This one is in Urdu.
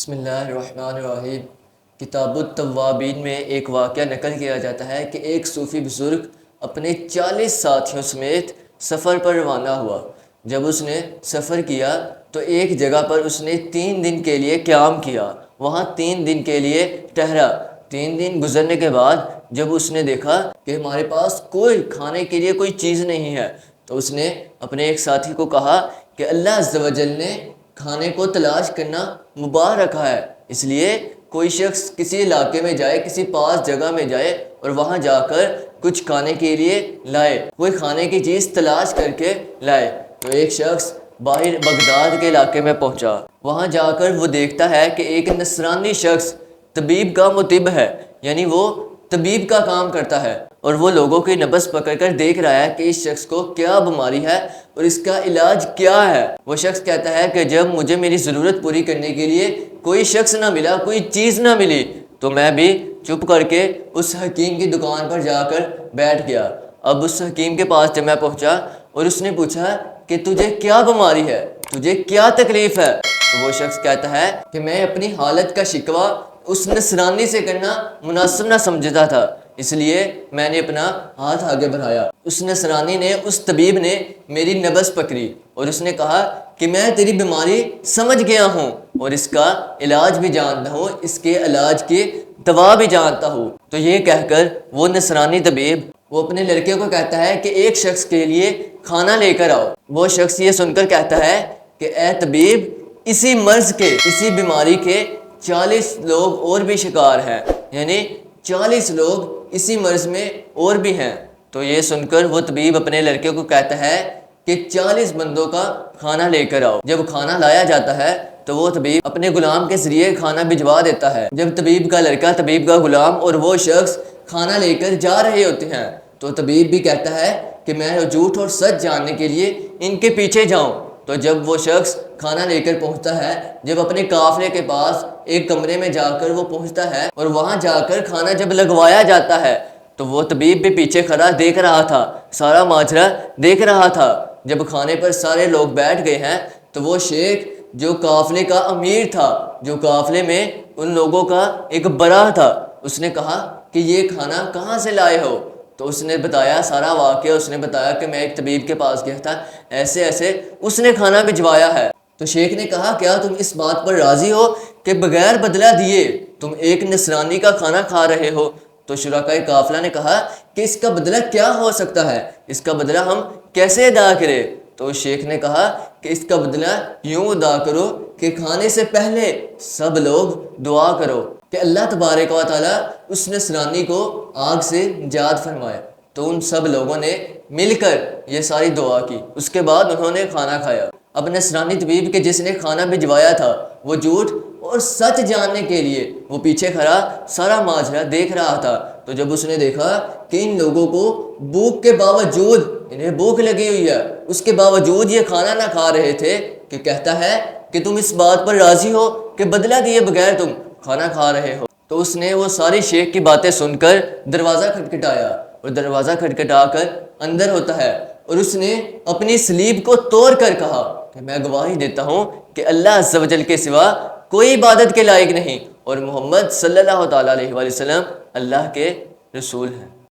بسم اللہ الرحمن الرحیم۔ کتاب التوابین میں ایک واقعہ نقل کیا جاتا ہے کہ ایک صوفی بزرگ اپنے 40 ساتھیوں سمیت سفر پر روانہ ہوا۔ جب اس نے سفر کیا تو ایک جگہ پر اس نے 3 دن کے لیے قیام کیا، وہاں 3 دن کے لیے ٹھہرا۔ 3 دن گزرنے کے بعد جب اس نے دیکھا کہ ہمارے پاس کوئی کھانے کے لیے کوئی چیز نہیں ہے، تو اس نے اپنے ایک ساتھی کو کہا کہ اللہ عز و جل نے کھانے کو تلاش کرنا مباح رکھا ہے، اس لیے کوئی شخص کسی علاقے میں جائے، کسی پاس جگہ میں جائے اور وہاں جا کر کچھ کھانے کے لیے لائے، کوئی کھانے کی چیز تلاش کر کے لائے۔ تو ایک شخص باہر بغداد کے علاقے میں پہنچا، وہاں جا کر وہ دیکھتا ہے کہ ایک نصرانی شخص طبیب کا مطب ہے، یعنی وہ طبیب کا کام کرتا ہے، اور وہ لوگوں کی نبض پکڑ کر دیکھ رہا ہے کہ اس شخص کو کیا بیماری ہے اور اس کا علاج کیا ہے۔ وہ شخص کہتا ہے کہ جب مجھے میری ضرورت پوری کرنے کے لیے کوئی شخص نہ ملا، کوئی چیز نہ ملی، تو میں بھی چپ کر کے اس حکیم کی دکان پر جا کر بیٹھ گیا۔ اب اس حکیم کے پاس جب میں پہنچا اور اس نے پوچھا کہ تجھے کیا بیماری ہے، تجھے کیا تکلیف ہے، تو وہ شخص کہتا ہے کہ میں اپنی حالت کا شکوہ اس نصرانی سے کرنا مناسب نہ سمجھتا تھا، اس لیے میں نے اپنا ہاتھ آگے بڑھایا۔ اس نصرانی نے، اس طبیب نے میری نبض پکڑی اور اس نے کہا کہ میں تیری بیماری سمجھ گیا ہوں اور اس کا علاج بھی جانتا ہوں، اس کے علاج کی دوا بھی جانتا ہوں۔ تو یہ کہہ کر وہ نصرانی طبیب وہ اپنے لڑکے کو کہتا ہے کہ ایک شخص کے لیے کھانا لے کر آؤ۔ وہ شخص یہ سن کر کہتا ہے کہ اے طبیب، اسی مرض کے، اسی بیماری کے 40 لوگ اور بھی شکار ہیں، یعنی 40 لوگ اسی مرض میں اور بھی ہیں۔ تو یہ سن کر وہ طبیب اپنے لڑکے کو کہتا ہے کہ 40 بندوں کا کھانا لے کر آؤ۔ جب کھانا لایا جاتا ہے تو وہ طبیب اپنے غلام کے ذریعے کھانا بھجوا دیتا ہے۔ جب طبیب کا لڑکا، طبیب کا غلام اور وہ شخص کھانا لے کر جا رہے ہوتے ہیں تو طبیب بھی کہتا ہے کہ میں جھوٹ اور سچ جاننے کے لیے ان کے پیچھے جاؤں۔ تو جب وہ شخص کھانا لے کر پہنچتا ہے، جب اپنے قافلے کے پاس ایک کمرے میں جا کر وہ پہنچتا ہے اور وہاں جا کر کھانا جب لگوایا جاتا ہے تو وہ طبیب بھی پیچھے کھڑا دیکھ رہا تھا، سارا ماجرا دیکھ رہا تھا۔ جب کھانے پر سارے لوگ بیٹھ گئے ہیں تو وہ شیخ جو قافلے کا امیر تھا، جو قافلے میں ان لوگوں کا ایک بڑا تھا، اس نے کہا کہ یہ کھانا کہاں سے لائے ہو؟ تو اس نے بتایا سارا واقعہ، اس نے بتایا کہ میں ایک طبیب کے پاس گیا تھا، ایسے ایسے اس نے کھانا بھجوایا ہے۔ تو شیخ نے کہا کیا تم اس بات پر راضی ہو کہ بغیر بدلہ دیے تم ایک نصرانی کا کھانا کھا رہے ہو؟ تو شرکائے قافلہ نے کہا کہ اس کا بدلہ کیا ہو سکتا ہے، اس کا بدلہ ہم کیسے ادا کریں؟ تو شیخ نے کہا کہ اس کا بدلہ یوں ادا کرو کہ کھانے سے پہلے سب لوگ دعا کرو کہ اللہ تبارک و تعالیٰ اس نصرانی کو آگ سے نجات فرمائے۔ تو ان سب لوگوں نے مل کر یہ ساری دعا کی، اس کے بعد انہوں نے کھانا کھایا۔ اب نصرانی طبیب کے جس نے کھانا بھجوایا تھا وہ جھوٹ اور سچ جاننے کے لیے وہ پیچھے کھڑا سارا ماجرا دیکھ رہا تھا۔ تو جب اس نے دیکھا کہ ان لوگوں کو بھوک کے باوجود، انہیں بھوک لگی ہوئی ہے، اس کے باوجود یہ کھانا نہ کھا رہے تھے، کہ کہتا ہے کہ تم اس بات پر راضی ہو کہ بدلہ دیے بغیر تم کھانا کھا رہے ہو؟ تو اس نے وہ ساری شیخ کی باتیں سن کر دروازہ کھٹکھٹایا اور دروازہ کھٹکھٹا کر اندر ہوتا ہے اور اس نے اپنی سلیب کو توڑ کر کہا کہ میں گواہی دیتا ہوں کہ اللہ عز و جل کے سوا کوئی عبادت کے لائق نہیں اور محمد صلی اللہ تعالیٰ علیہ وسلم اللہ کے رسول ہیں۔